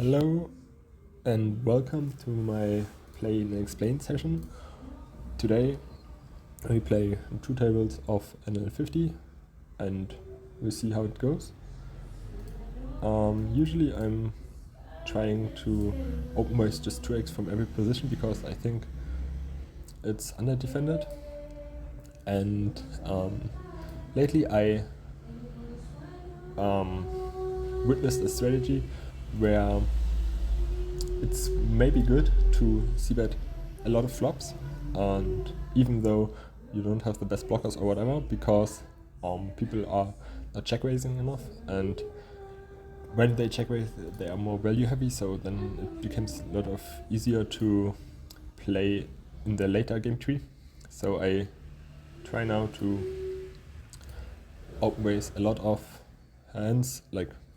Hello and welcome to my play and explain session. Today we play 2 tables of NL50 and we'll see how it goes. Usually I'm trying to open voice just 2x from every position because I think it's underdefended, and lately I witnessed a strategy where it's maybe good to c-bet a lot of flops, and even though you don't have the best blockers or whatever, because people are not check raising enough, and when they check raise they are more value heavy, so then it becomes a lot of easier to play in the later game tree. So I try now to open raise a lot of hands,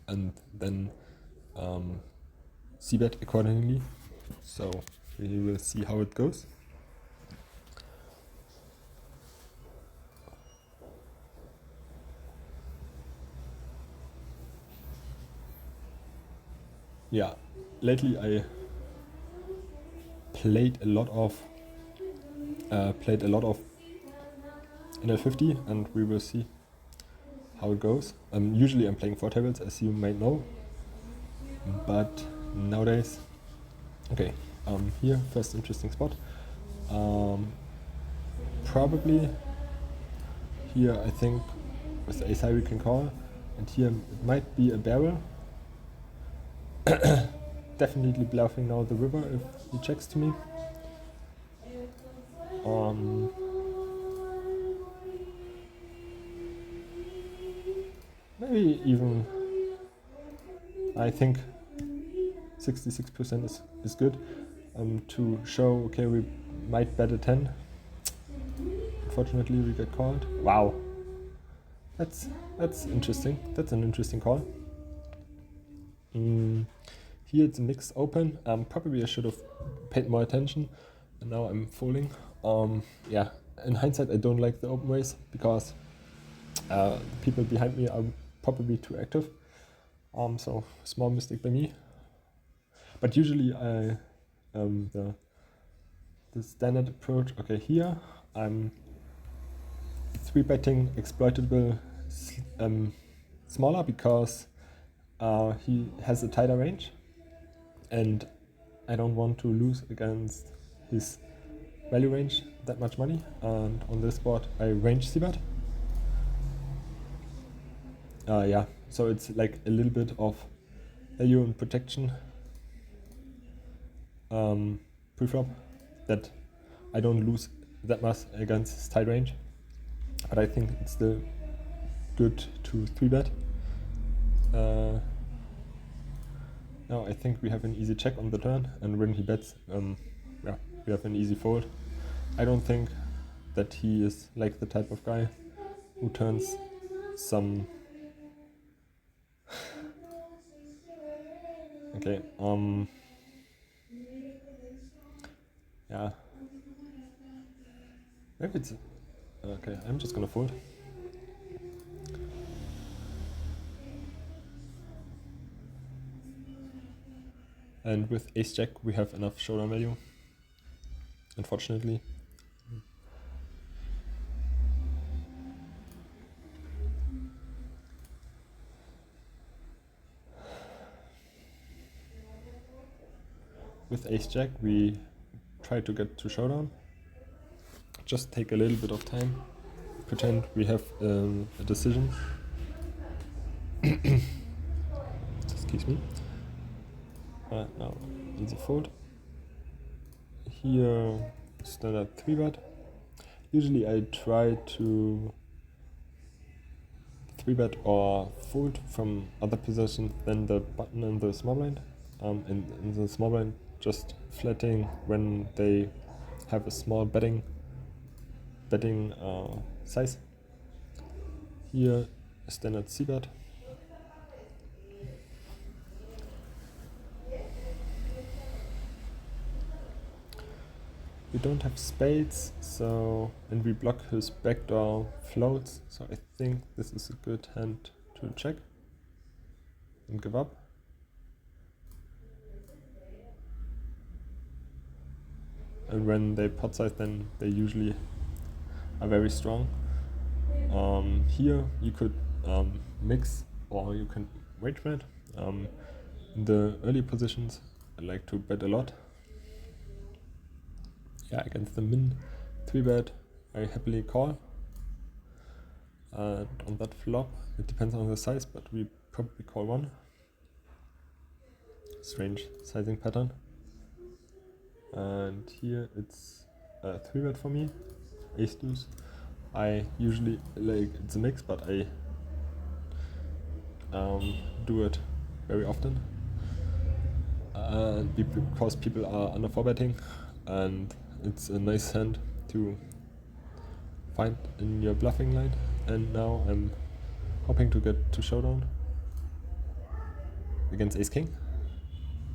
and then c-bet accordingly. So we will see how it goes. Yeah, lately I played a lot of NL50, and we will see how it goes. Usually I'm playing 4 tables, as you may know, but nowadays, okay, here, first interesting spot. Probably here I think with ace high we can call, and here it might be a barrel. Definitely bluffing now the river if he checks to me. Maybe even, I think 66% is good to show, okay, we might bet a 10. Unfortunately we get called. Wow, that's interesting. That's an interesting call. Here it's a mixed open. Probably I should have paid more attention, and now I'm folding. Yeah, in hindsight I don't like the open raise because people behind me are probably too active. So small mistake by me. But usually I the standard approach. Okay, here I'm 3-betting exploitable smaller because he has a tighter range, and I don't want to lose against his value range that much money. And on this board I range c-bet. Yeah, so it's like a little bit of value and protection pre-flop, that I don't lose that much against his tight range, but I think it's still good to 3-bet. Now I think we have an easy check on the turn, and when he bets, yeah, we have an easy fold. I don't think that he is like the type of guy who turns some okay, yeah, maybe it's okay. I'm just gonna fold. And with ace jack we have enough showdown value, unfortunately. With ace jack we try to get to showdown. Just take a little bit of time, pretend we have a decision. Excuse me. Now easy fold. Here standard 3-bet. Usually I try to 3-bet or fold from other positions than the button and the small blind. In the small blind, just flatting when they have a small betting size. Here standard c-bet. We don't have spades, so, and we block his backdoor floats, so I think this is a good hand to check and give up. and when they pot size, then they usually are very strong. Here you could mix, or you can range bet. In the early positions, I like to bet a lot. Yeah, against the min 3-bet, I happily call. And on that flop, it depends on the size, but we probably call one. Strange sizing pattern. And here it's a 3-bet for me, ace deuce. I usually, like, it's a mix, but I do it very often. Because people are under 4-betting, and it's a nice hand to find in your bluffing line. And now I'm hoping to get to showdown against ace king,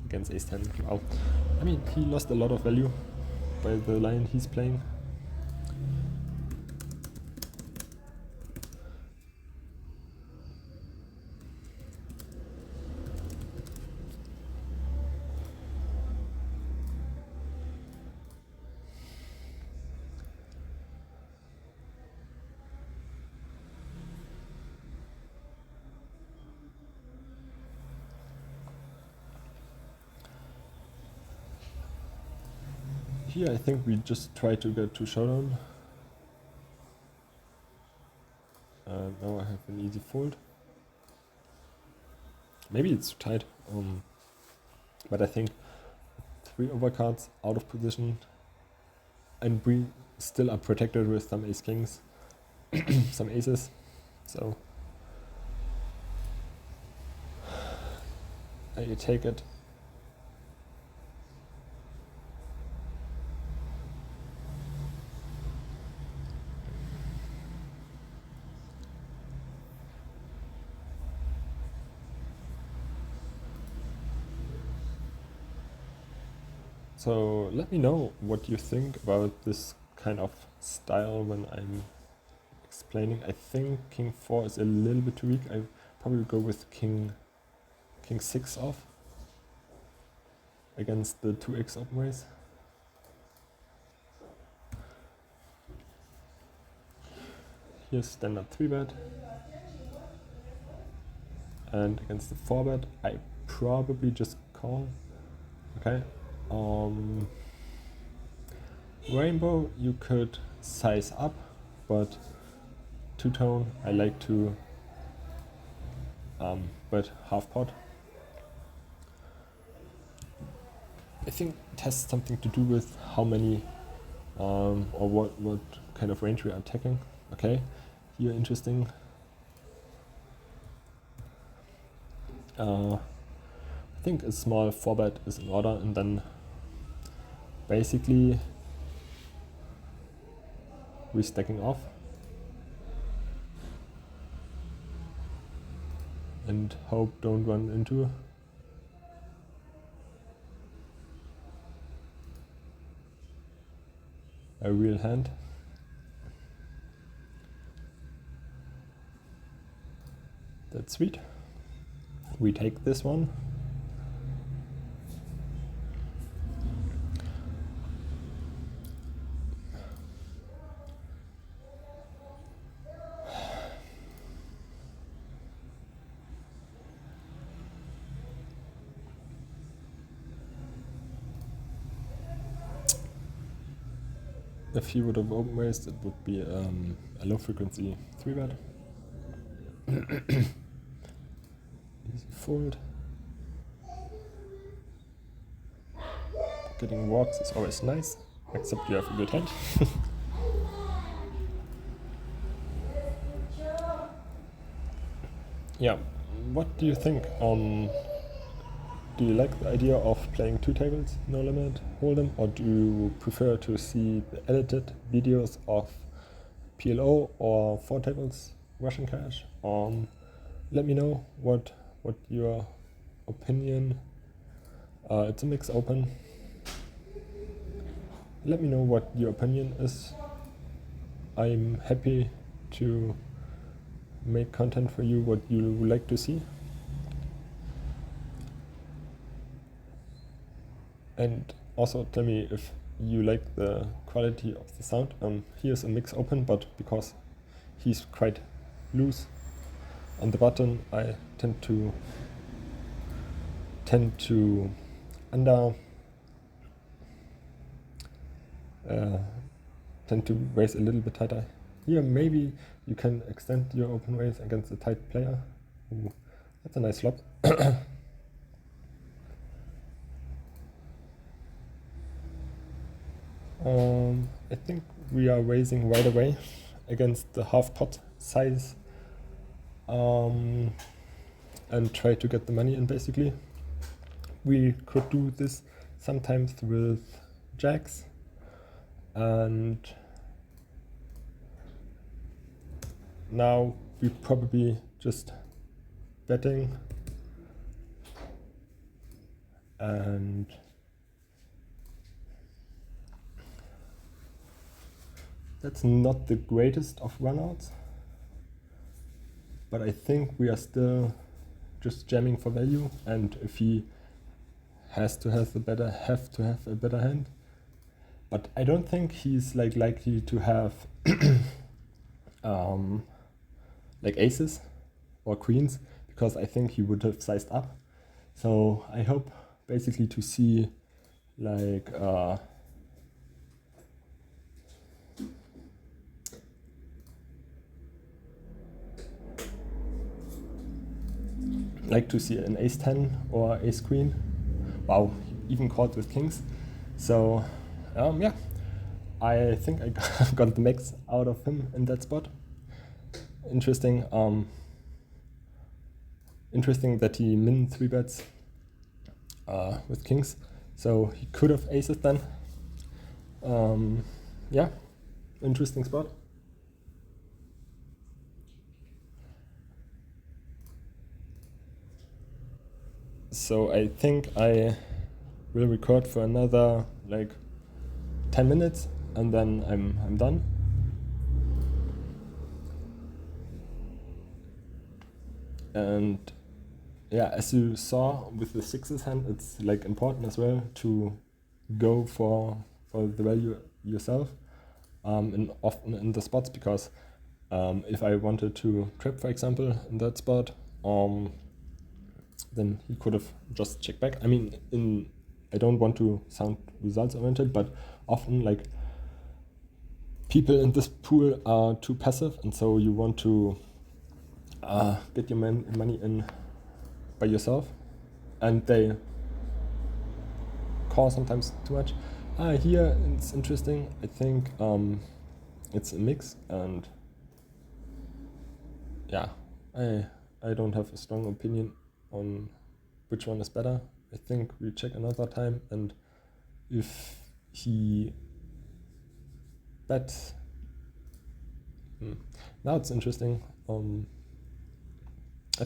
against ace 10. Wow, I mean, he lost a lot of value by the line he's playing. Here I think we just try to get to showdown. Now I have an easy fold. Maybe it's too tight, but I think 3 overcards out of position, and we still are protected with some ace kings, some aces, so I take it. So let me know what you think about this kind of style when I'm explaining. I think king 4 is a little bit too weak. I probably go with king 6 off against the 2x open raise. Here's standard 3-bet, and against the 4-bet I probably just call. Okay. Rainbow you could size up, but two-tone I like to bet half pot. I think it has something to do with how many or what kind of range we are attacking. Okay, here interesting. I think a small 4-bet is in order, and then basically we're stacking off and hope don't run into a real hand. That's sweet. We take this one. If he would have open raised, it would be a low frequency 3-bet. Easy fold. Getting walks is always nice, except you have a good hand. Yeah, what do you think? Do you like the idea of playing 2 tables, no limit, hold'em, or do you prefer to see the edited videos of PLO or 4 tables, Russian cash? Let me know what your opinion. It's a mix open. Let me know what your opinion is. I'm happy to make content for you, what you would like to see. And also tell me if you like the quality of the sound. Here's a mix open, but because he's quite loose on the button, I tend to raise a little bit tighter. Here maybe you can extend your open raise against a tight player. Ooh, that's a nice flop. I think we are raising right away against the half pot size and try to get the money in basically. We could do this sometimes with jacks, and now we probably just betting, and that's not the greatest of runouts, but I think we are still just jamming for value, and if he has to have a better hand, but I don't think he's like likely to have like aces or queens, because I think he would have sized up. So I hope basically to see like an ace 10 or ace queen. Wow, even called with kings. So yeah, I think I got the max out of him in that spot. Interesting. Interesting that he min 3 bets with kings. So he could have aces then. Yeah, interesting spot. So I think I will record for another like 10 minutes and then I'm done. And yeah, as you saw with the sixes hand, it's like important as well to go for the value yourself, and often in the spots, because if I wanted to trap, for example, in that spot, then he could have just checked back. I mean, I don't want to sound results oriented, but often like people in this pool are too passive, and so you want to get your money in by yourself, and they call sometimes too much. Here it's interesting. I think it's a mix, and yeah, I don't have a strong opinion on which one is better. I think we check another time, and if he bets, now it's interesting. I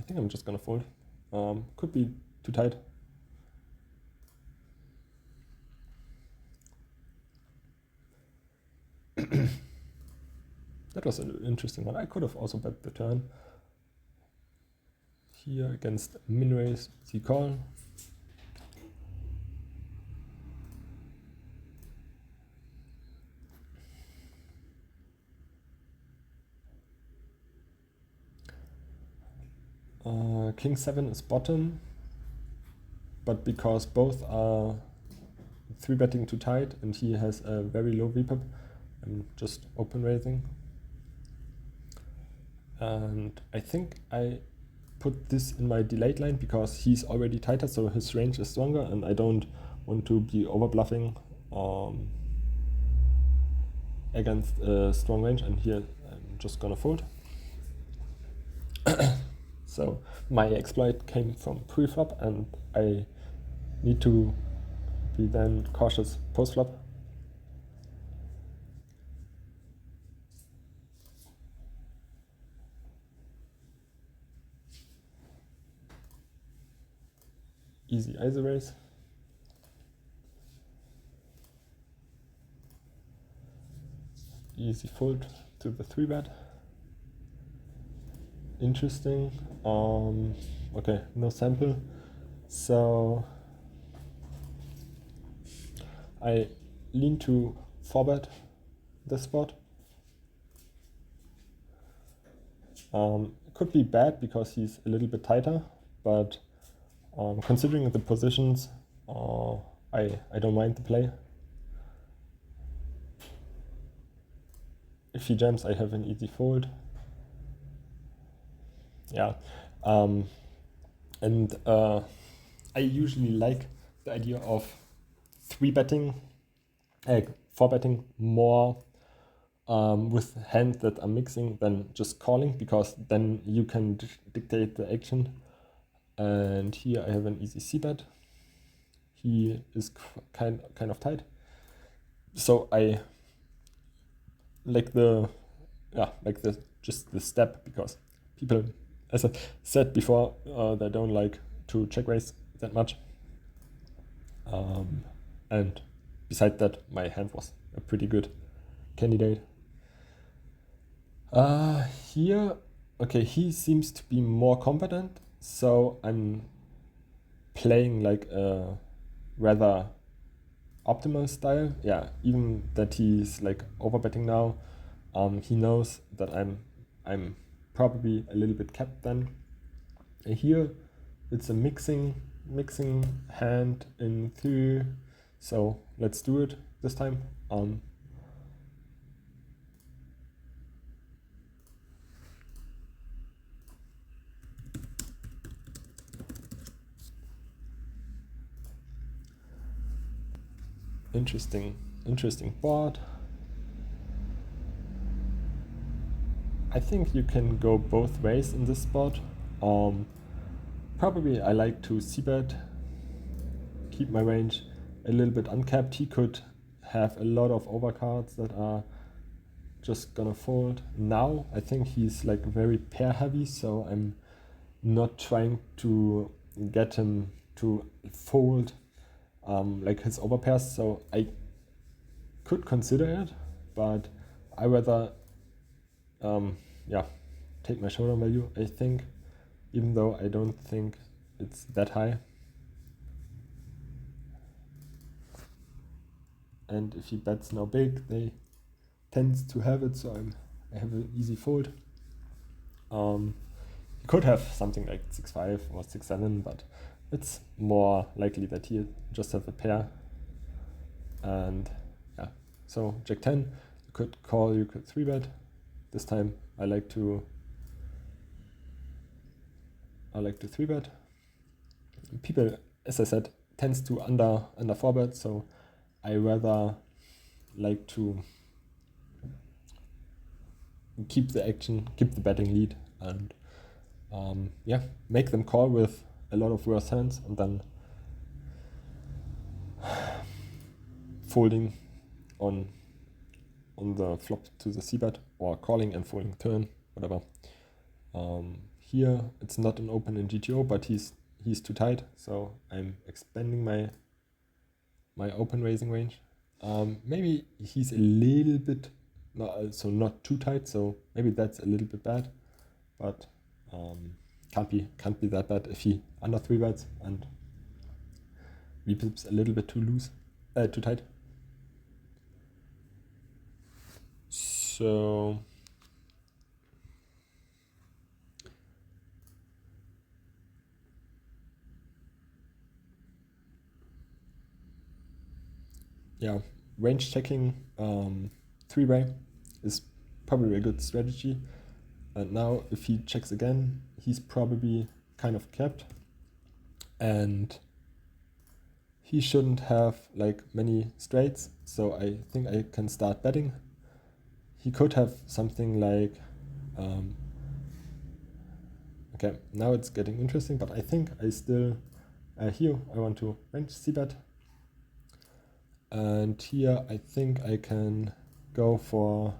think I'm just gonna fold. Could be too tight. That was an interesting one. I could have also bet the turn. Here against min raise, he call. King 7 is bottom, but because both are 3-betting too tight and he has a very low VPIP, I'm just open raising. And I think I put this in my delayed line because he's already tighter, so his range is stronger, and I don't want to be over bluffing against a strong range, and here I'm just gonna fold. So my exploit came from pre-flop, and I need to be then cautious post-flop. Easy ISO raise. Easy fold to the 3-bet. interesting. Okay, no sample. So I lean to 4-bet this spot. Could be bad because he's a little bit tighter, but considering the positions, I don't mind the play. If he jams, I have an easy fold. Yeah, and I usually like the idea of 3-betting, 4-betting more with hands that are mixing than just calling, because then you can dictate the action. And here I have an easy c-bet. He is kind of tight, so I like just the step, because people, as I said before, they don't like to check raise that much. And besides that, my hand was a pretty good candidate. Here, okay, he seems to be more competent, so I'm playing like a rather optimal style. Yeah, even that he's like overbetting now, he knows that I'm probably a little bit capped then. And here it's a mixing hand in 3, so let's do it this time. Interesting board. I think you can go both ways in this spot. Probably I like to c-bet, keep my range a little bit uncapped. He could have a lot of overcards that are just gonna fold. Now I think he's like very pair heavy, so I'm not trying to get him to fold like his overpairs, so I could consider it, but I rather take my showdown value, I think, even though I don't think it's that high. And if he bets now big, they tend to have it, so I have an easy fold. He could have something like 6-5 or 6-7, but it's more likely that he just have a pair. And yeah, so Jack 10, you could call, you could 3-bet. This time I like to 3-bet. People, as I said, tends to under 4-bet, so I rather like to keep the action, keep the betting lead, and make them call with a lot of worse hands, and then folding on the flop to the c-bet, or calling and folding turn, whatever. Here it's not an open in GTO, but he's too tight, so I'm expanding my open raising range. Maybe he's a little bit not too tight, so maybe that's a little bit bad, but can't be that bad if he under 3-bets and VPIP's a little bit too tight. So yeah, range checking 3-way is probably a good strategy. And now if he checks again, he's probably kind of capped, and he shouldn't have like many straights, so I think I can start betting. He could have something like okay, now it's getting interesting, but I think I still here I want to range c-bet, and here I think I can go for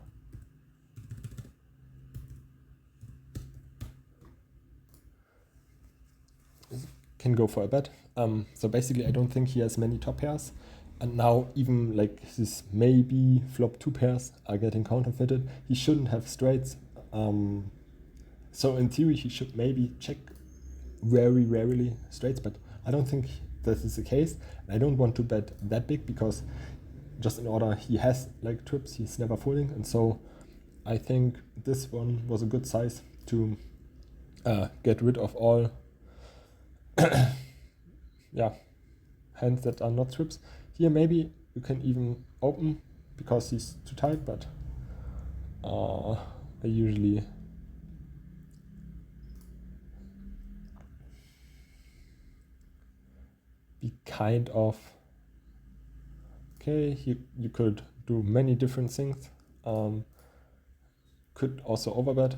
a bet. So basically I don't think he has many top pairs, and now even like his maybe flop 2 pairs are getting counterfeited. He shouldn't have straights, So in theory he should maybe check very rarely straights, but I don't think this is the case. I don't want to bet that big because just in order he has like trips, he's never folding, and so I think this one was a good size to get rid of all yeah, hands that are not trips. Here maybe you can even open because he's too tight, but I usually be kind of okay. You could do many different things. Could also overbet.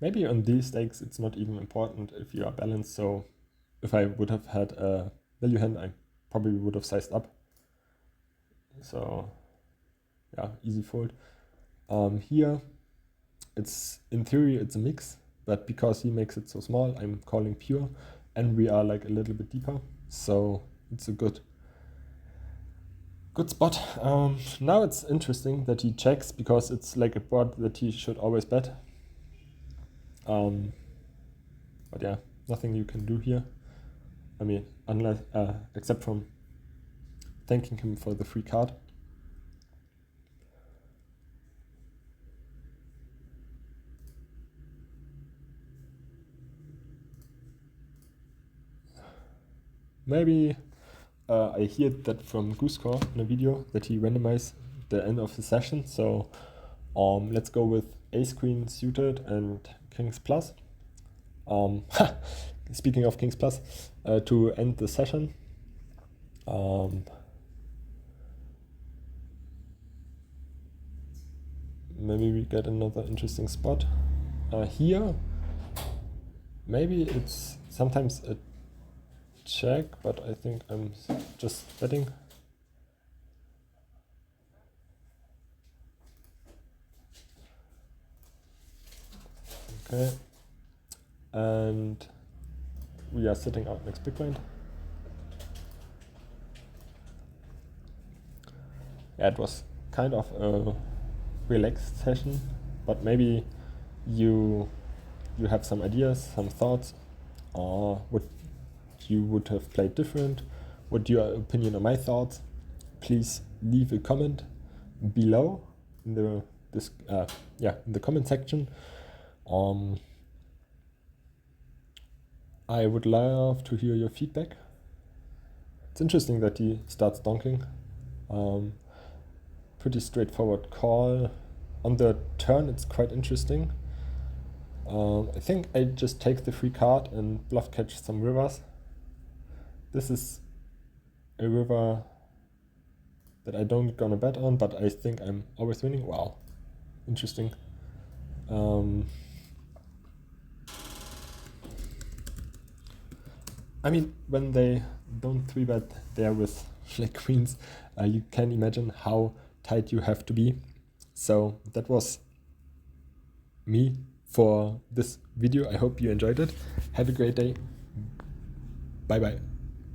Maybe on these stakes it's not even important if you are balanced, so if I would have had a value hand, I probably would have sized up. So yeah, easy fold. Here it's in theory it's a mix, but because he makes it so small, I'm calling pure, and we are like a little bit deeper, so it's a good spot. Now it's interesting that he checks because it's like a board that he should always bet. But yeah, nothing you can do here. I mean, unless except from thanking him for the free card. Maybe I hear that from Goosecore in a video that he randomized the end of the session. So let's go with ace queen suited and kings plus. Speaking of kings plus, to end the session. Maybe we get another interesting spot. Here, maybe it's sometimes a check, but I think I'm just betting. Okay, and we are sitting out next big blind. Yeah, it was kind of a relaxed session, but maybe you have some ideas, some thoughts, or what you would have played different. What your opinion on my thoughts? Please leave a comment below in the in the comment section. I would love to hear your feedback. It's interesting that he starts donking. Pretty straightforward call. On the turn it's quite interesting. I think I just take the free card and bluff catch some rivers. This is a river that I don't gonna bet on, but I think I'm always winning. Wow, interesting. I mean, when they don't 3-bet there with like queens, you can imagine how tight you have to be. So that was me for this video. I hope you enjoyed it. Have a great day. Bye bye.